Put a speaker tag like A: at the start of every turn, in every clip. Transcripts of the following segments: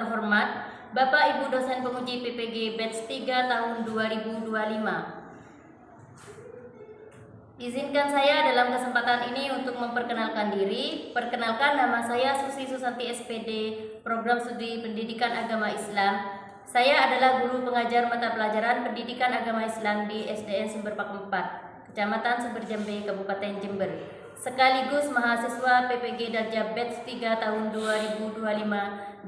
A: terhormat Bapak Ibu dosen penguji PPG batch 3 tahun 2025. Izinkan saya dalam kesempatan ini untuk memperkenalkan diri. Perkenalkan, nama saya Susi Susanti SPD, Program Studi Pendidikan Agama Islam. Saya adalah guru pengajar mata pelajaran Pendidikan Agama Islam di SDN Sumber Pakem 4, Kecamatan Sumber Jambe, Kabupaten Jember. Sekaligus mahasiswa PPG Darjah batch 3 tahun 2025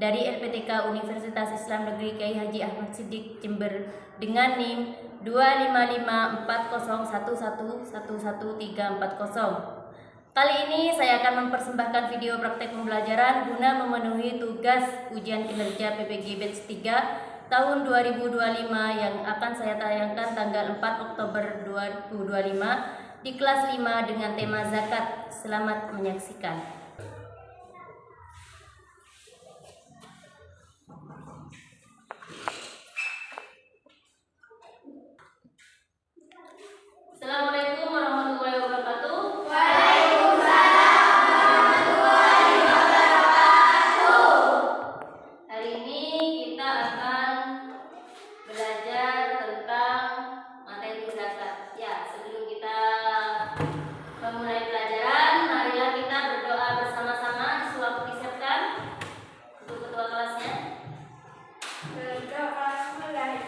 A: dari LPTK Universitas Islam Negeri Kyai Haji Ahmad Siddiq Jember dengan NIM 2554011111340. Kali ini saya akan mempersembahkan video praktek pembelajaran guna memenuhi tugas ujian kinerja PPG batch 3 tahun 2025 yang akan saya tayangkan tanggal 4 Oktober 2025 di kelas 5 dengan tema zakat. Selamat menyaksikan. Assalamualaikum warahmatullahi wabarakatuh.
B: Waalaikumsalam warahmatullahi wabarakatuh.
A: Hari ini kita akan belajar tentang materi zakat. Ya, sebelum kita memulai pelajaran, marilah kita berdoa bersama-sama. Disuap disiapkan untuk ketua kelasnya.
B: Berdoa mulai.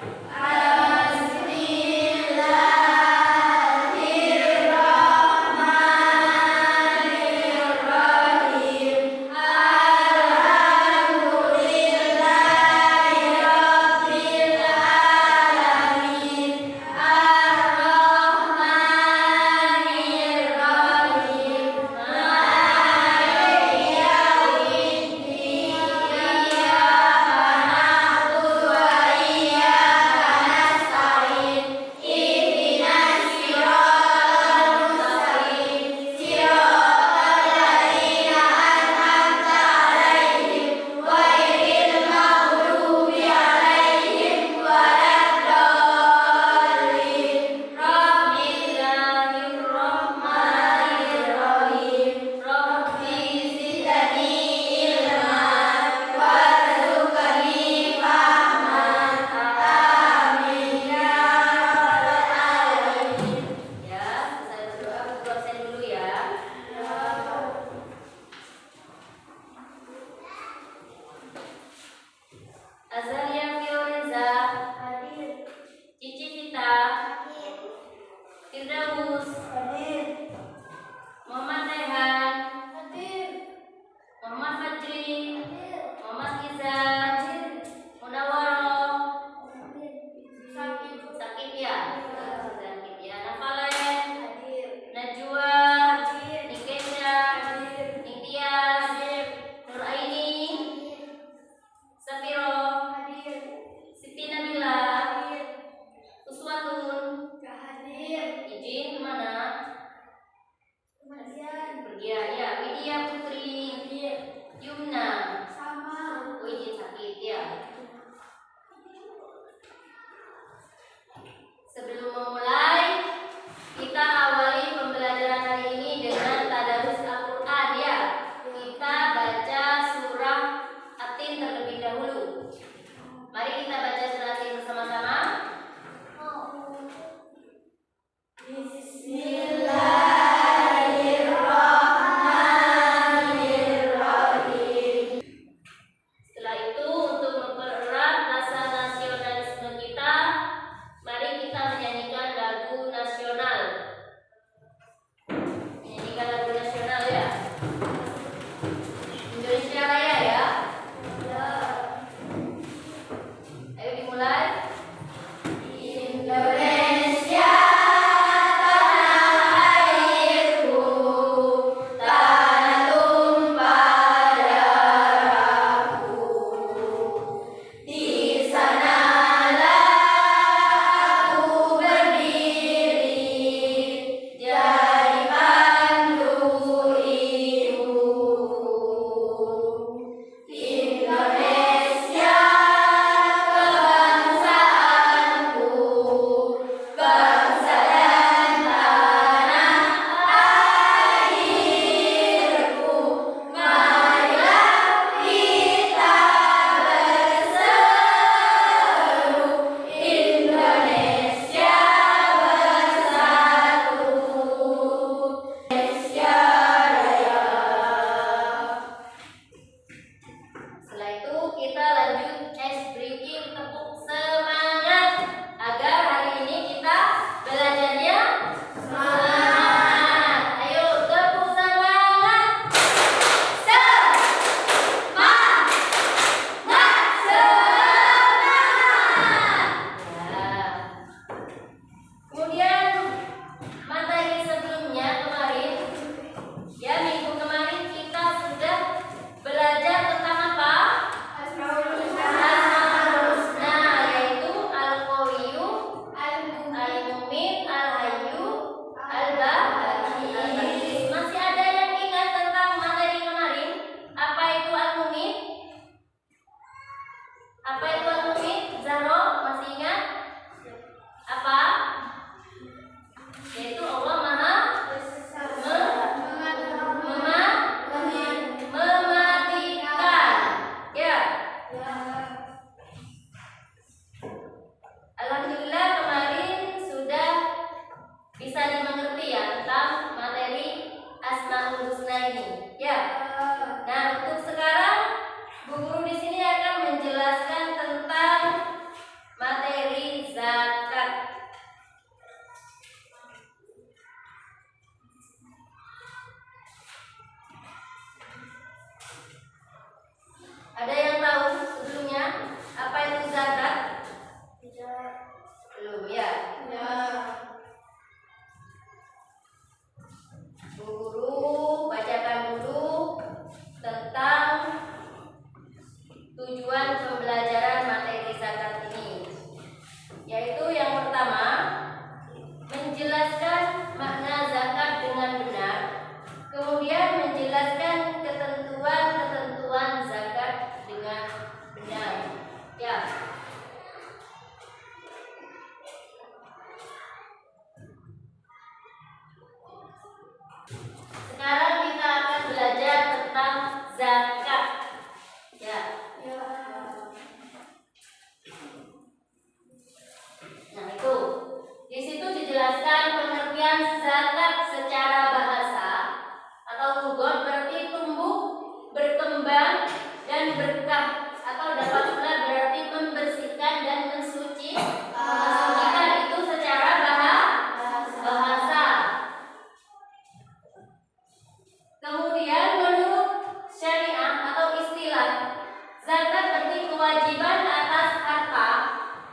A: Azalia Fioriza,
B: Hadir.
A: Cici Cita,
B: Hadir.
A: Firdaus,
B: Hadir.
A: Muhammad Rehan,
B: Hadir.
A: Muhammad Fajri,
B: Hadir.
A: Muhammad Iza,
B: Hadir.
A: Munawaro,
B: Sakit.
A: Sakit ya, Sakit ya, Nafalen,
B: Hadir.
A: Najwa,
B: Hadir.
A: Nikesha,
B: Hadir.
A: Nitias, Nuraini, Safiro,
B: Hadir.
A: Siti Nabila,
B: Hadir.
A: Uswatun.
B: Hadir.
A: Izin kemana?
B: Kematian.
A: Pergi ya. Widya Putri,
B: Hadir.
A: Yumna.
B: Sama.
A: Oh, izin sakit ya. Sebelum memulai, kita awali pembelajaran hari ini dengan tadarus Al-Quran ya. Kita baca surah At-Tin terlebih dahulu. Mari kita baca surah At-Tin bersama-sama.
B: Bismillahirrahmanirrahim.
A: Setelah itu, untuk mempererat rasa nasionalisme kita, mari kita menyanyikan lagu nasional. Menyanyikan lagu nasional ya. Indonesia Raya ya. Ayo dimulai. Apa itu al-mu'min? Zahro, masih ingat? Apa? Yaitu Allah Maha mematikan. Ya. Alhamdulillah kemarin sudah bisa dimengerti ya tentang materi Asmaul Husna ini. Ya. Nah, untuk sekarang Bu Guru di sini akan menjelaskan tentang materi zakat. Ada yang tahu sebelumnya apa itu zakat? Belum ya? Bu Guru bacakan dulu tentang tujuan pembelajaran materi zakat ini, yaitu yang pertama menjelaskan makna zakat dengan benar, kemudian menjelaskan ketentuan-ketentuan zakat dengan benar. Ya. Sekarang kita akan belajar tentang zakat. Ya. Nah, itu. Di situ dijelaskan pengertian zakat secara bahasa atau lugot, berarti tumbuh, berkembang dan berkah, atau dapat pula berarti membersihkan dan mensucikan. Itu secara bahasa. Kemudian menurut syariah atau istilah, zakat berarti kewajiban atas harta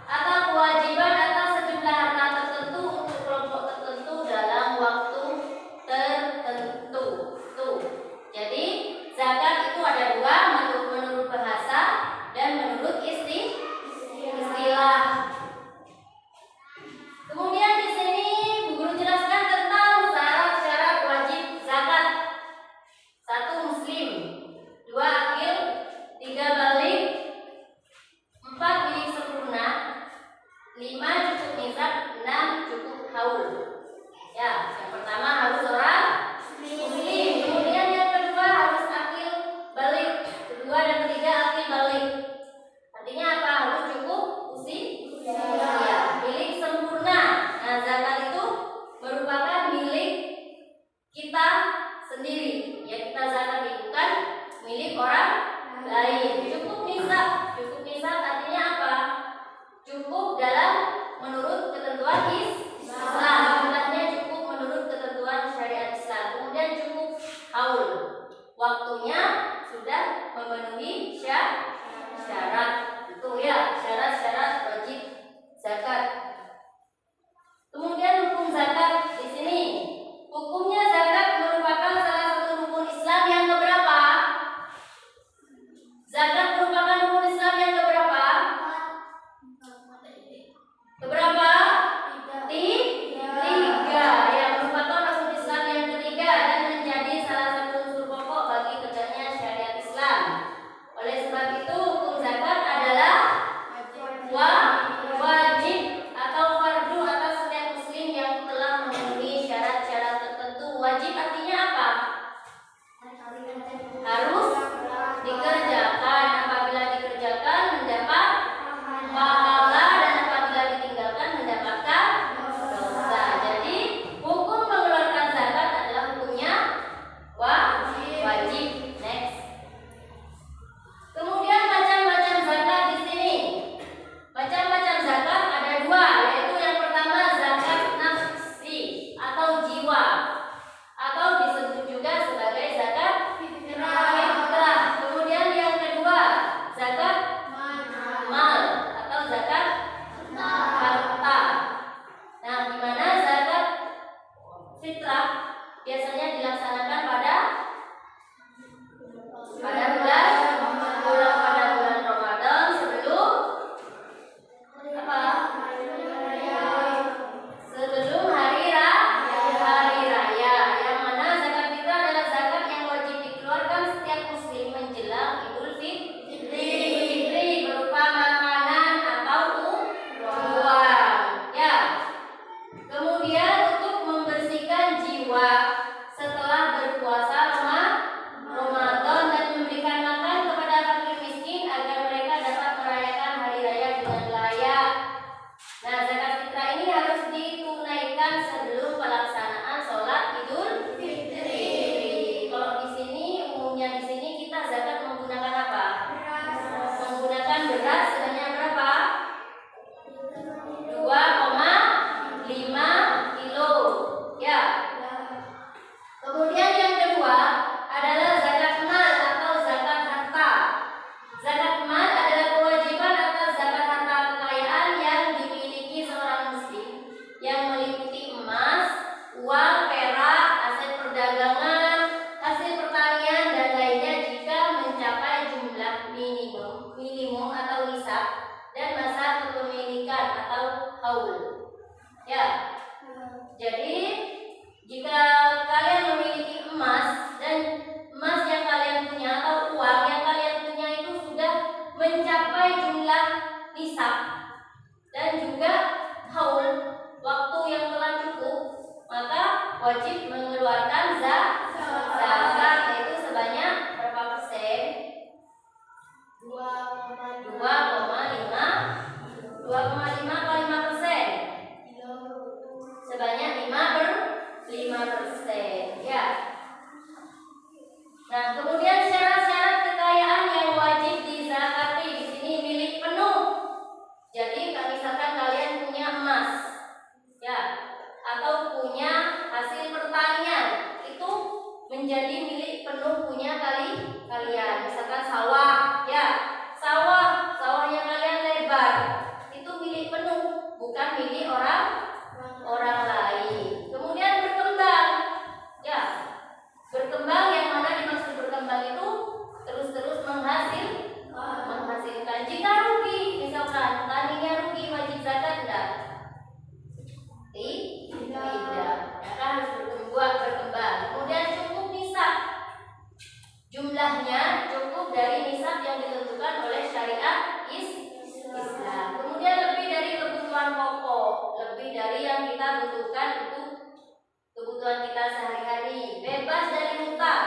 A: atau kewajiban atas sejumlah harta tertentu untuk kelompok tertentu dalam waktu tertentu. Tuh. Jadi zakat itu ada dua, menurut bahasa dan menurut istilah. Kemudian di sini Bu Guru jelaskan tentang syarat-syarat wajib zakat. 1. Muslim, 2. Akil, 3. Balik, dan masa kepemilikan atau haul. Ya. Jadi jika kalian memiliki emas dan emas yang kalian punya atau uang yang kalian punya itu sudah mencapai jumlah nisab dan juga haul, waktu yang telah cukup, maka wajib mengeluarkan zakat, yaitu sebanyak berapa persen? 2,5%. Sebanyak 5%. Ya. Nah, kemudian syarat-syarat kekayaan yang wajib dizakati di sini milik penuh. Jadi, kalau misalkan kalian punya emas, ya, atau punya hasil pertanian, itu menjadi milik penuh punya kalian. Misalkan sawah, ya, sawahnya kalian lebar, itu milik penuh, bukan milik orang lain. Kemudian berkembang, ya, berkembang yang mana dimaksud berkembang itu terus menghasilkan. Jika rugi, misalkan taninya rugi, wajib zakat enggak? Tidak. Maka harus berkembang. Kemudian cukup nisab. Jumlahnya cukup dari nisab yang ditentukan oleh syariat Islam. Kemudian lebih dari kebutuhan pokok, lebih dari yang kita butuhkan untuk kebutuhan kita sehari-hari. Bebas dari hutang,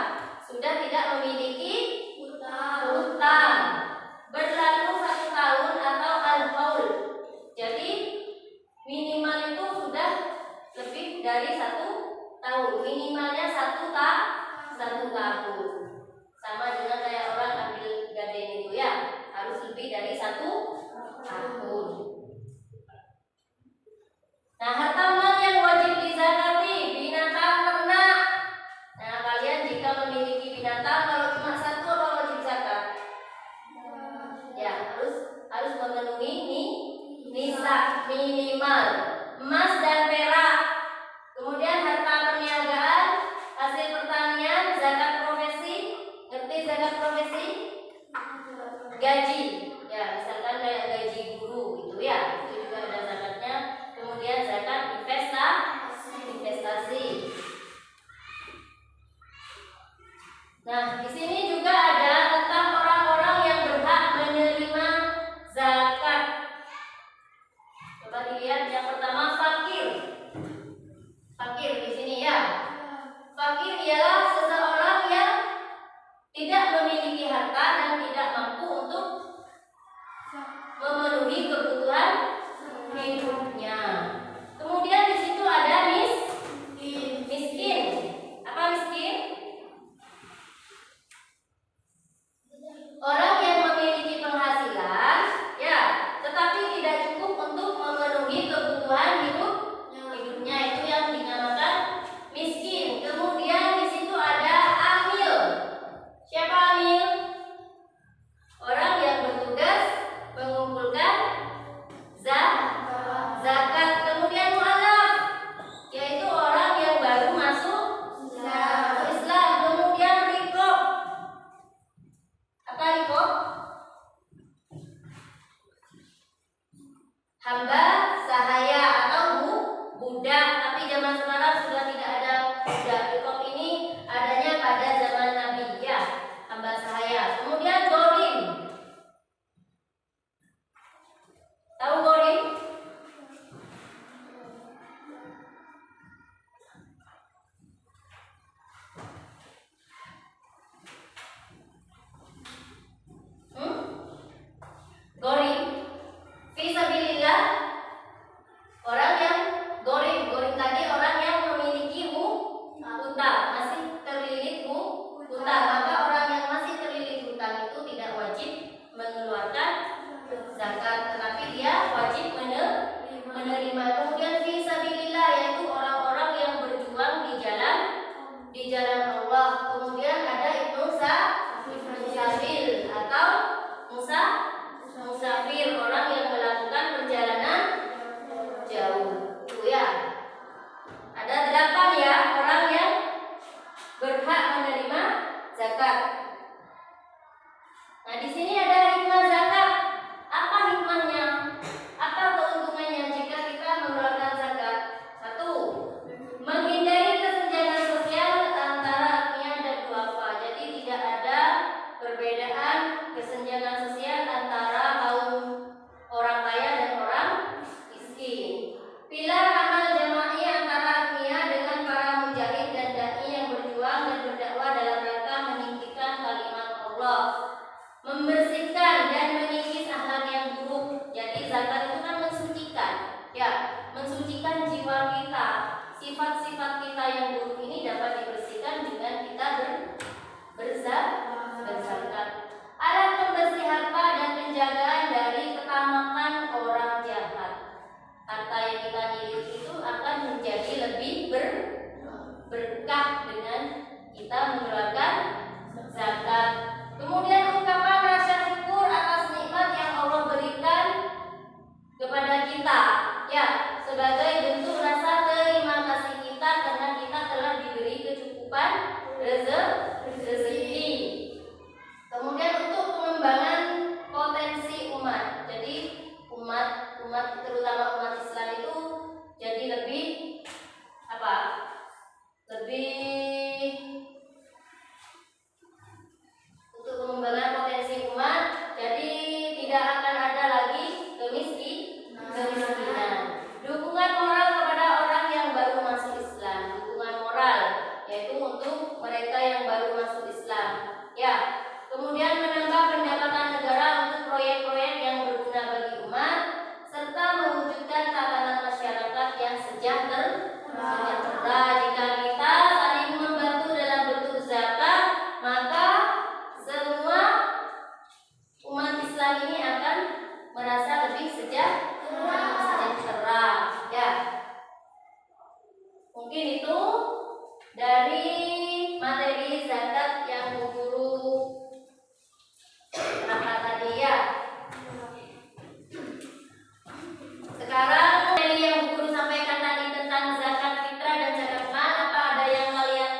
A: sudah tidak memiliki hutang. Berlalu 1 tahun atau al-haul. Jadi minimal itu sudah lebih dari 1 tahun. Minimalnya 1 tahun. Sama dengan kayak orang ambil gaden itu, ya, harus lebih dari 1 tahun. Nah, harta mal yang wajib dizakati, binatang ternak. Nah, kalian jika memiliki binatang, kalau cuma 1 apa wajib zakat? Ya, harus memenuhi nisab minimal. Emas dan perak. Kemudian harta perniagaan, hasil pertanian, zakat profesi. Ngerti zakat profesi? Gaji. Ya, misalkan kayak gaji guru itu, ya, itu juga ada zakatnya. Kemudian zakat investasi. Nah, di sini juga ada tentang orang-orang yang berhak menerima zakat. Coba dilihat yang pertama, fakir. Fakir di sini, ya. Fakir ialah seseorang yang tidak memiliki harta dan tidak mampu untuk memenuhi kebutuhan hidupnya. Kemudian di situ ada miskin. Apa miskin? Orang yang memiliki penghasilan, ya, tetapi tidak cukup untuk memenuhi kebutuhan hidupnya, itu yang dinamakan miskin. Kemudian di situ ada amil. Siapa amil? Orang yang bertugas mengumpulkan zakat. Kemudian mu'alaf, yaitu orang yang baru masuk Islam. Kemudian riqab. Apa riqab? Hamba sahaya atau budak. Tapi zaman sekarang sudah tidak ada budak. Riqab ini adanya pada zaman Nabi, ya, hamba sahaya. Kemudian gharim. Tahu gharim? Gharim fi sabilillah. berzakat. Alat pembersih harta dan penjagaan dari ketamakan orang jahat. Harta yang kita miliki itu akan menjadi lebih berkah dengan kita mengeluarkan zakat. Kemudian ungkapan rasa syukur atas nikmat yang Allah berikan kepada kita, ya, sebagai bentuk rasa terima kasih kita karena kita telah diberi kecukupan rezeki. Kemudian untuk pengembangan potensi umat. Jadi umat terutama umat Islam itu jadi lebih untuk pengembangan potensi umat, jadi tidak akan ada lagi kemiskinan. Dukungan moral kepada orang yang baru masuk Islam. Dukungan moral yaitu untuk mereka yang baru masuk Islam, ya. Kemudian menambah pendapatan negara untuk proyek-proyek yang berguna bagi umat serta mewujudkan tatanan masyarakat yang sejahtera. Jika kita saling membantu dalam bentuk zakat, maka semua umat Islam ini akan merasa lebih sejahtera, ya. Mungkin itu dari materi zakat yang guru terangkan tadi, ya. Sekarang materi yang guru sampaikan tadi tentang zakat fitrah dan zakat mal, apa ada yang kalian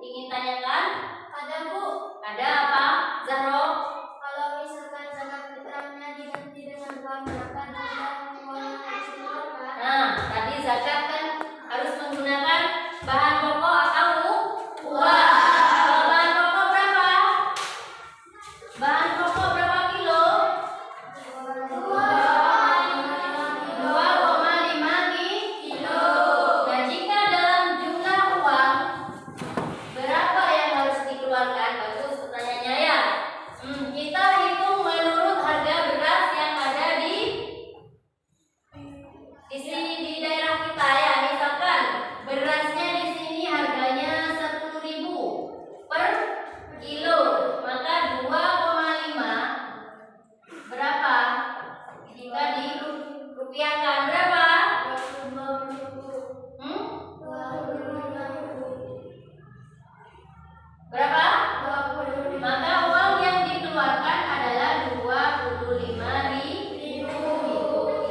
A: ingin tanyakan?
B: Ada, Bu.
A: Ada apa, Zahro?
B: Kalau misalkan zakat fitrahnya diganti dengan uang berapa dan uang yang harus dikeluarkan?
A: Nah, tadi zakat kan harus menggunakan bahan pokok atau uang. Kalau bahan pokok berapa? Bahan pokok berapa kilo? 2,5 kilo. Nah, jika dalam jumlah uang berapa yang harus dikeluarkan? Bagus pertanyaannya, ya. Kita hitung menurut harga beras yang ada di daerah kita, ya. Misalkan berasnya di sini harganya 10.000 per kilo, maka 2,5 berapa? Jika dirupiahkan berapa?
B: 25.000.
A: Berapa?
B: 25.000.
A: Maka uang yang dikeluarkan adalah 25.000.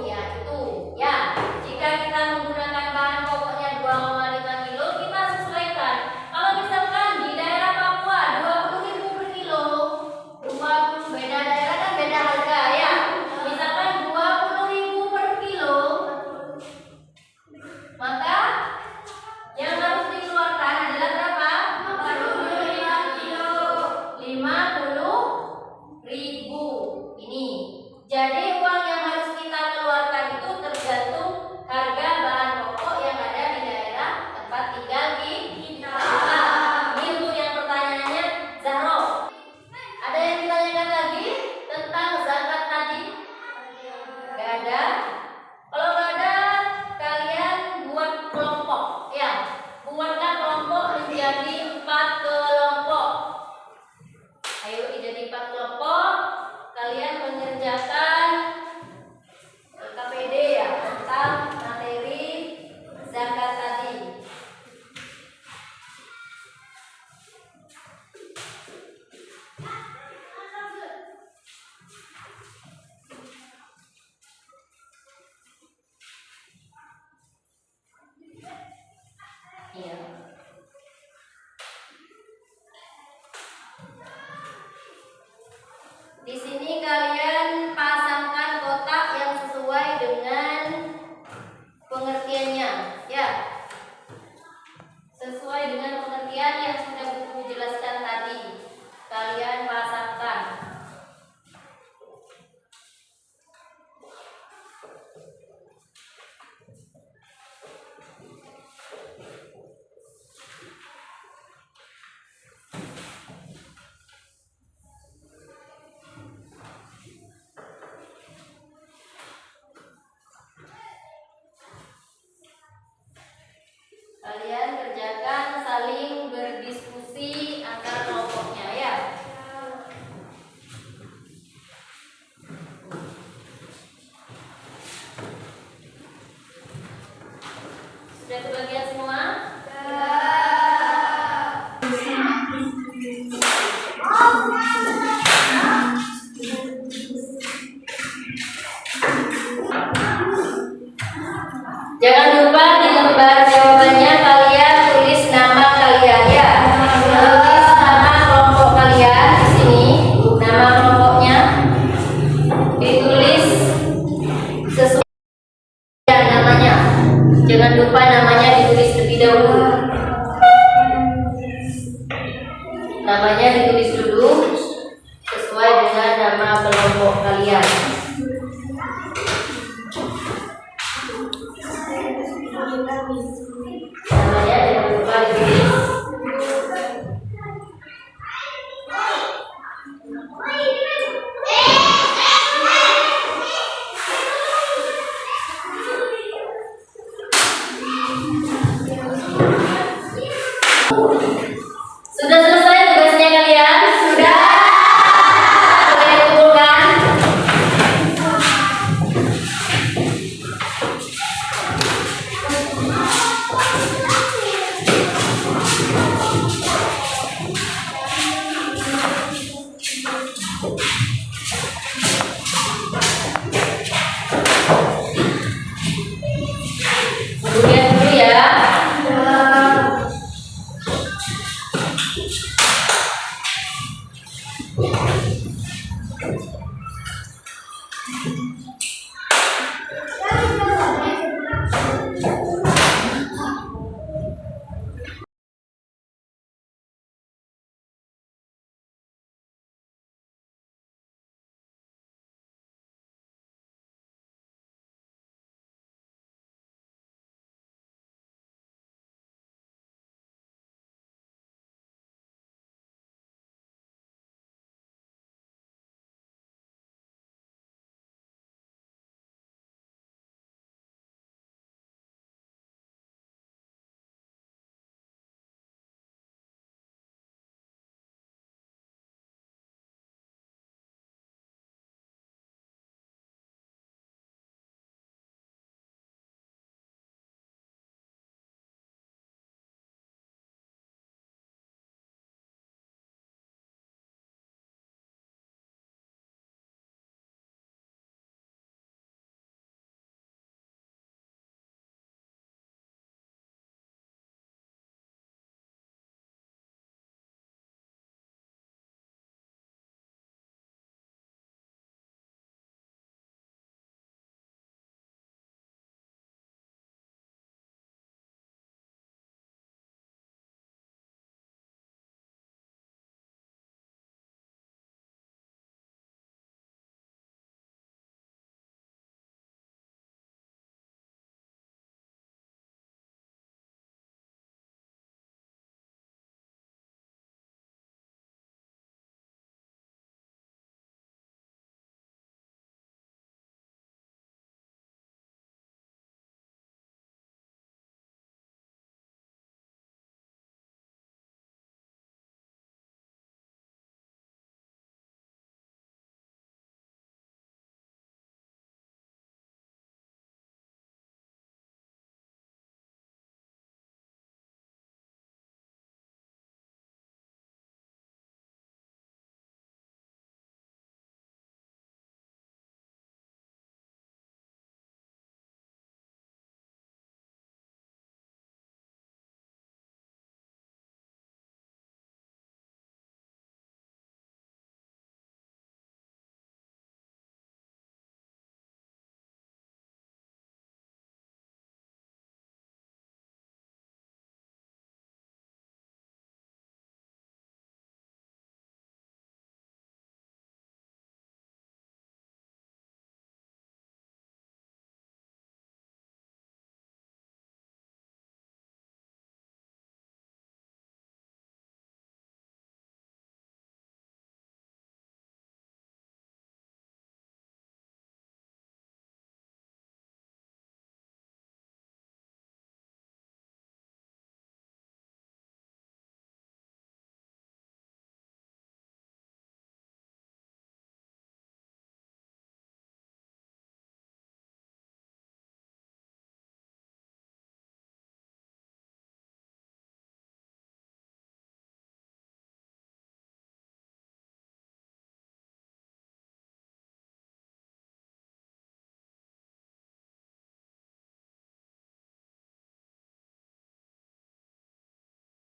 A: Ya, itu. Ya, jika kita menggunakan bahan pokoknya 2,5 kilo, kita sesuaikan. Kalau misalkan di daerah Papua 20.000 per kilo, 20 beda daerah kan beda harga, ya. Misalkan 20.000 per kilo, maka yang harus dikeluarkan adalah berapa?
B: 45 kilo.
A: 50.000 ini. Jadi uang yang harus kita keluarkan itu tergantung harga bahan pokok yang ada di daerah tempat tinggal kita. Ini untuk yang pertanyaannya, Zahro. Ada yang ditanyakan lagi tentang zakat tadi? Gak ada. Kalau gak ada, kalian buat kelompok, ya. Buatlah kelompok menjadi 4 kelompok. Ayo jadi 4 kelompok. Kalian mengerjakan KPD, ya, tentang materi zakat tadi. Iya. Di sini kalian pasangkan kotak yang sesuai dengan pengertiannya, ya. Sesuai dengan pengertian yang sudah buku jelaskan tadi. Kalian pasangkan. Kalian kerjakan saling berdiskusi antar kelompoknya, ya.